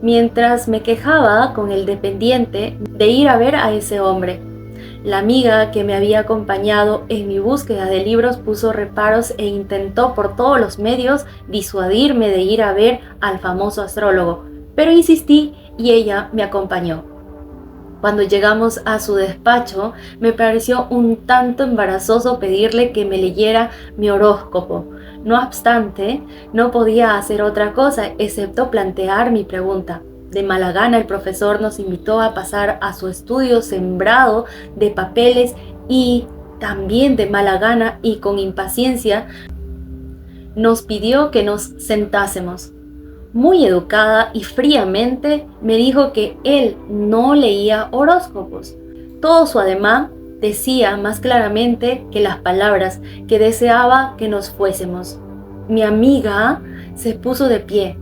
S1: Mientras me quejaba con el dependiente de ir a ver a ese hombre, la amiga que me había acompañado en mi búsqueda de libros puso reparos e intentó por todos los medios disuadirme de ir a ver al famoso astrólogo, pero insistí y ella me acompañó. Cuando llegamos a su despacho, me pareció un tanto embarazoso pedirle que me leyera mi horóscopo. No obstante, no podía hacer otra cosa excepto plantear mi pregunta. De mala gana, el profesor nos invitó a pasar a su estudio sembrado de papeles y también de mala gana y con impaciencia nos pidió que nos sentásemos. Muy educada y fríamente me dijo que él no leía horóscopos. Todo su ademán decía más claramente que las palabras que deseaba que nos fuésemos. Mi amiga se puso de pie.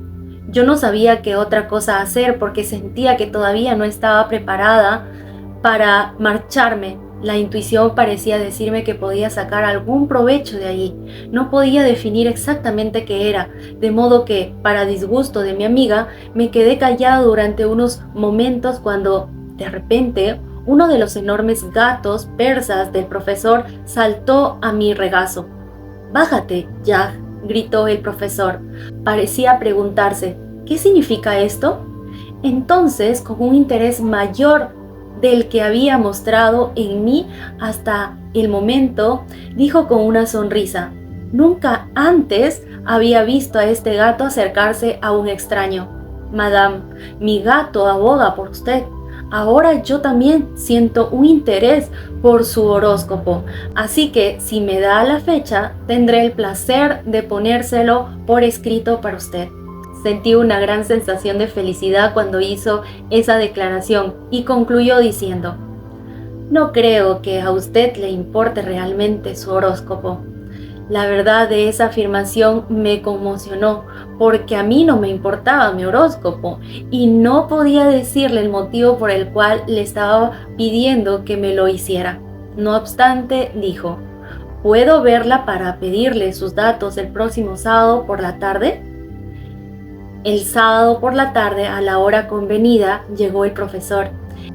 S1: Yo no sabía qué otra cosa hacer porque sentía que todavía no estaba preparada para marcharme. La intuición parecía decirme que podía sacar algún provecho de allí. No podía definir exactamente qué era, de modo que, para disgusto de mi amiga, me quedé callado durante unos momentos cuando, de repente, uno de los enormes gatos persas del profesor saltó a mi regazo. «¡Bájate, Jack!», gritó el profesor. Parecía preguntarse, ¿qué significa esto? Entonces, con un interés mayor del que había mostrado en mí hasta el momento, dijo con una sonrisa, «Nunca antes había visto a este gato acercarse a un extraño. Madame, mi gato aboga por usted. Ahora yo también siento un interés por su horóscopo, así que si me da la fecha, tendré el placer de ponérselo por escrito para usted». Sentí una gran sensación de felicidad cuando hizo esa declaración y concluyó diciendo, «No creo que a usted le importe realmente su horóscopo». La verdad de esa afirmación me conmocionó porque a mí no me importaba mi horóscopo y no podía decirle el motivo por el cual le estaba pidiendo que me lo hiciera. No obstante, dijo, «¿Puedo verla para pedirle sus datos el próximo sábado por la tarde?». El sábado por la tarde, a la hora convenida, llegó el profesor.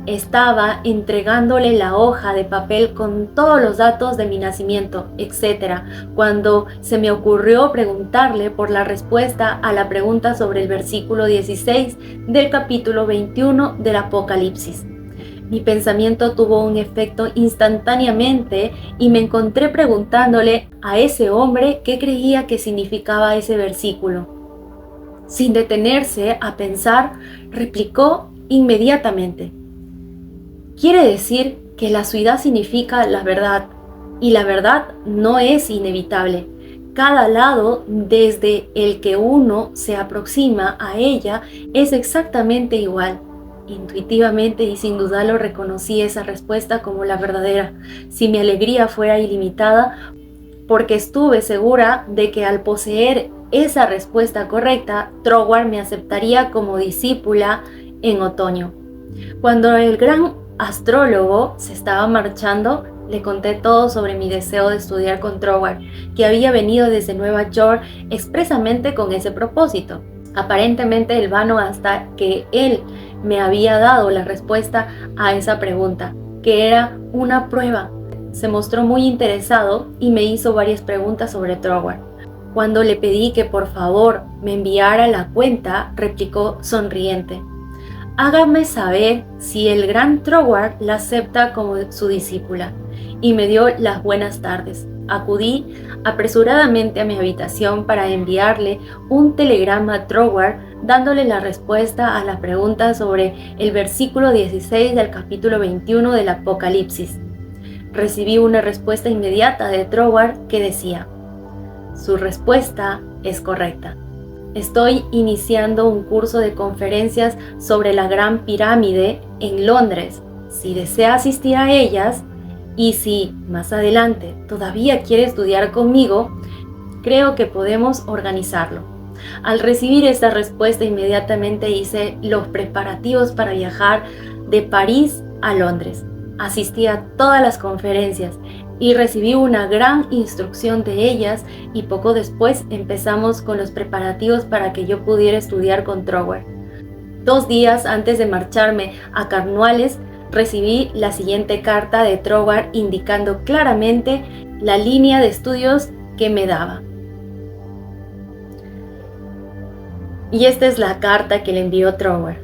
S1: Estaba entregándole la hoja de papel con todos los datos de mi nacimiento, etc., cuando se me ocurrió preguntarle por la respuesta a la pregunta sobre el versículo 16 del capítulo 21 del Apocalipsis. Mi pensamiento tuvo un efecto instantáneamente y me encontré preguntándole a ese hombre qué creía que significaba ese versículo. Sin detenerse a pensar, replicó inmediatamente, «Quiere decir que la suidad significa la verdad, y la verdad no es inevitable. Cada lado desde el que uno se aproxima a ella es exactamente igual». Intuitivamente y sin dudarlo reconocí esa respuesta como la verdadera, si mi alegría fuera ilimitada, porque estuve segura de que al poseer esa respuesta correcta, Troward me aceptaría como discípula en otoño. Cuando el gran astrólogo se estaba marchando, le conté todo sobre mi deseo de estudiar con Troward, que había venido desde Nueva York expresamente con ese propósito, aparentemente en vano hasta que él me había dado la respuesta a esa pregunta, que era una prueba. Se mostró muy interesado y me hizo varias preguntas sobre Troward. Cuando le pedí que por favor me enviara la cuenta, replicó sonriente, «Hágame saber si el gran Troward la acepta como su discípula», y me dio las buenas tardes. Acudí apresuradamente a mi habitación para enviarle un telegrama a Troward dándole la respuesta a la pregunta sobre el versículo 16 del capítulo 21 del Apocalipsis. Recibí una respuesta inmediata de Troward que decía, Su respuesta es correcta. Estoy iniciando un curso de conferencias sobre la Gran Pirámide en Londres. Si desea asistir a ellas y si más adelante todavía quiere estudiar conmigo, creo que podemos organizarlo. Al recibir esta respuesta, inmediatamente hice los preparativos para viajar de París a Londres. Asistí a todas las conferencias y recibí una gran instrucción de ellas, y poco después empezamos con los preparativos para que yo pudiera estudiar con Trower. 2 días antes de marcharme a Cornualles, recibí la siguiente carta de Trower indicando claramente la línea de estudios que me daba. Y esta es la carta que le envió Trower.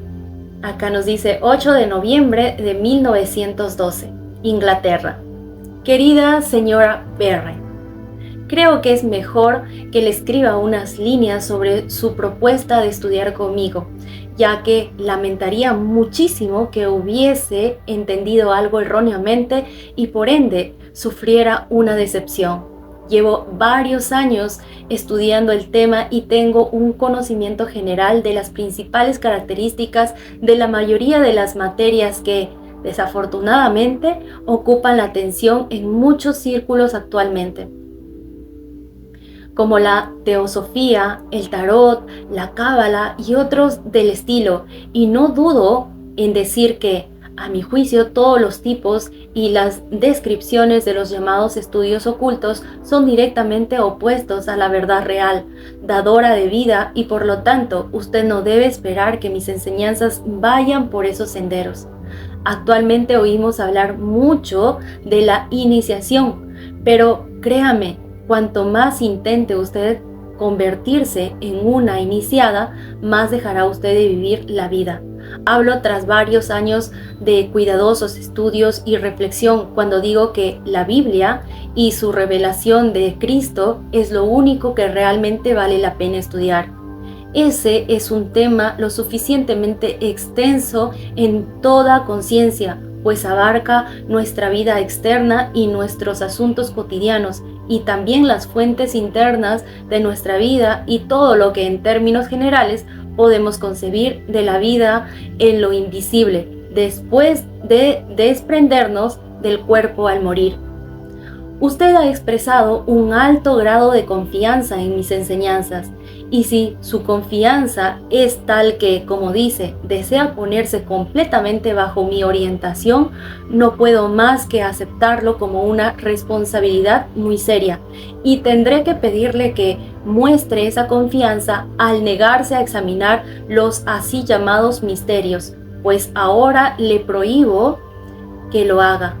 S1: Acá nos dice 8 de noviembre de 1912, Inglaterra. Querida señora Berry, creo que es mejor que le escriba unas líneas sobre su propuesta de estudiar conmigo, ya que lamentaría muchísimo que hubiese entendido algo erróneamente y por ende sufriera una decepción. Llevo varios años estudiando el tema y tengo un conocimiento general de las principales características de la mayoría de las materias que, desafortunadamente, ocupan la atención en muchos círculos actualmente, como la teosofía, el tarot, la cábala y otros del estilo, y no dudo en decir que, a mi juicio, todos los tipos y las descripciones de los llamados estudios ocultos son directamente opuestos a la verdad real, dadora de vida, y por lo tanto usted no debe esperar que mis enseñanzas vayan por esos senderos. Actualmente oímos hablar mucho de la iniciación, pero créame, cuanto más intente usted convertirse en una iniciada, más dejará usted de vivir la vida. Hablo tras varios años de cuidadosos estudios y reflexión cuando digo que la Biblia y su revelación de Cristo es lo único que realmente vale la pena estudiar. Ese es un tema lo suficientemente extenso en toda conciencia, pues abarca nuestra vida externa y nuestros asuntos cotidianos, y también las fuentes internas de nuestra vida y todo lo que en términos generales podemos concebir de la vida en lo invisible, después de desprendernos del cuerpo al morir. Usted ha expresado un alto grado de confianza en mis enseñanzas, y si su confianza es tal que, como dice, desea ponerse completamente bajo mi orientación, no puedo más que aceptarlo como una responsabilidad muy seria, y tendré que pedirle que muestre esa confianza al negarse a examinar los así llamados misterios, pues ahora le prohíbo que lo haga.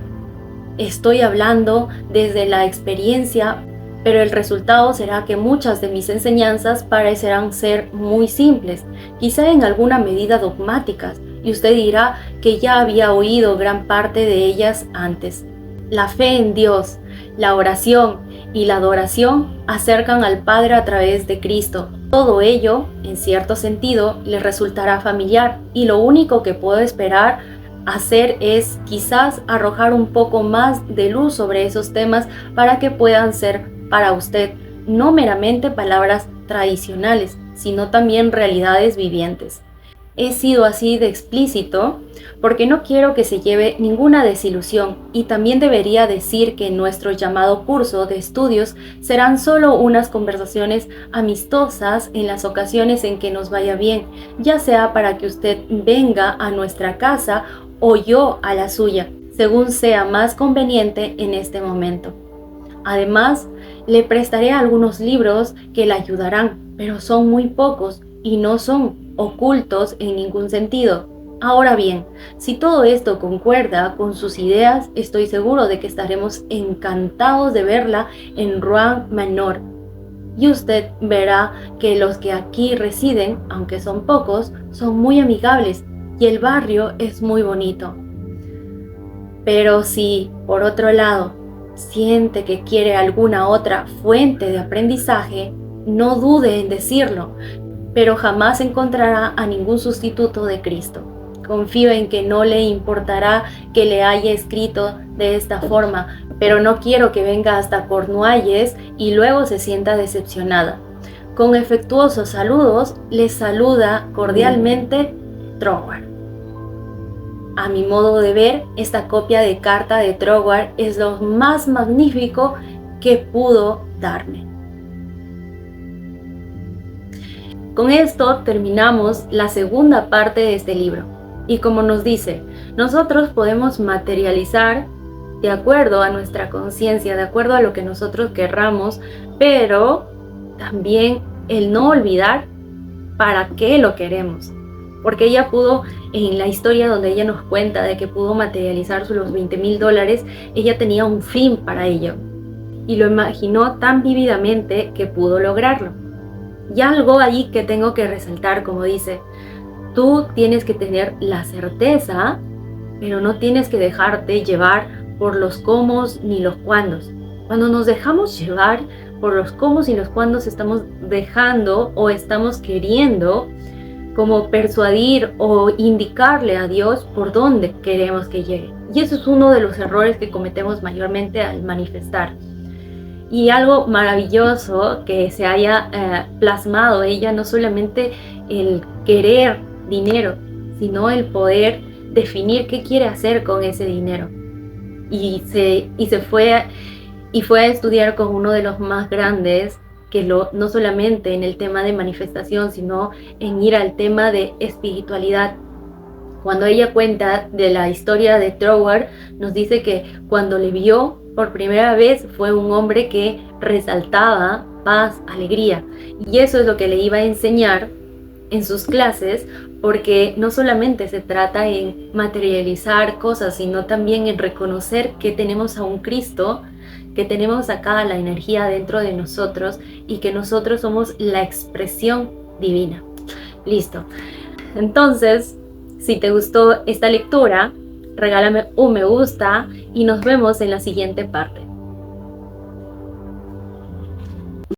S1: Estoy hablando desde la experiencia, pero el resultado será que muchas de mis enseñanzas parecerán ser muy simples, quizá en alguna medida dogmáticas, y usted dirá que ya había oído gran parte de ellas antes. La fe en Dios, la oración y la adoración acercan al Padre a través de Cristo. Todo ello, en cierto sentido, le resultará familiar, y lo único que puedo esperar hacer es quizás arrojar un poco más de luz sobre esos temas para que puedan ser para usted no meramente palabras tradicionales, sino también realidades vivientes. He sido así de explícito porque no quiero que se lleve ninguna desilusión, y también debería decir que nuestro llamado curso de estudios serán solo unas conversaciones amistosas en las ocasiones en que nos vaya bien, ya sea para que usted venga a nuestra casa o yo a la suya, según sea más conveniente en este momento. Además, le prestaré algunos libros que le ayudarán, pero son muy pocos y no son ocultos en ningún sentido. Ahora bien, si todo esto concuerda con sus ideas, estoy seguro de que estaremos encantados de verla en Rouen Manor. Y usted verá que los que aquí residen, aunque son pocos, son muy amigables y el barrio es muy bonito. Pero si, por otro lado, siente que quiere alguna otra fuente de aprendizaje, no dude en decirlo, pero jamás encontrará a ningún sustituto de Cristo. Confío en que no le importará que le haya escrito de esta forma, pero no quiero que venga hasta Cornualles y luego se sienta decepcionada. Con afectuosos saludos, les saluda cordialmente Troward. A mi modo de ver, esta copia de carta de Troward es lo más magnífico que pudo darme. Con esto terminamos la segunda parte de este libro. Y como nos dice, nosotros podemos materializar de acuerdo a nuestra conciencia, de acuerdo a lo que nosotros querramos, pero también el no olvidar para qué lo queremos. Porque ella pudo, en la historia donde ella nos cuenta de que pudo materializar los $20,000, ella tenía un fin para ello. Y lo imaginó tan vívidamente que pudo lograrlo. Y algo allí que tengo que resaltar, como dice, tú tienes que tener la certeza, pero no tienes que dejarte llevar por los cómo ni los cuándos. Cuando nos dejamos llevar por los cómo y los cuándos, estamos dejando o estamos queriendo como persuadir o indicarle a Dios por dónde queremos que llegue. Y eso es uno de los errores que cometemos mayormente al manifestar. Y algo maravilloso que se haya plasmado ella, no solamente el querer dinero, sino el poder definir qué quiere hacer con ese dinero. Y fue a estudiar con uno de los más grandes, que no solamente en el tema de manifestación, sino en ir al tema de espiritualidad. Cuando ella cuenta de la historia de Troward, nos dice que cuando le vio por primera vez fue un hombre que resaltaba paz, alegría. Y eso es lo que le iba a enseñar en sus clases, porque no solamente se trata en materializar cosas, sino también en reconocer que tenemos a un Cristo, que tenemos acá la energía dentro de nosotros y que nosotros somos la expresión divina. Listo. Entonces, si te gustó esta lectura, regálame un me gusta y nos vemos en la siguiente parte.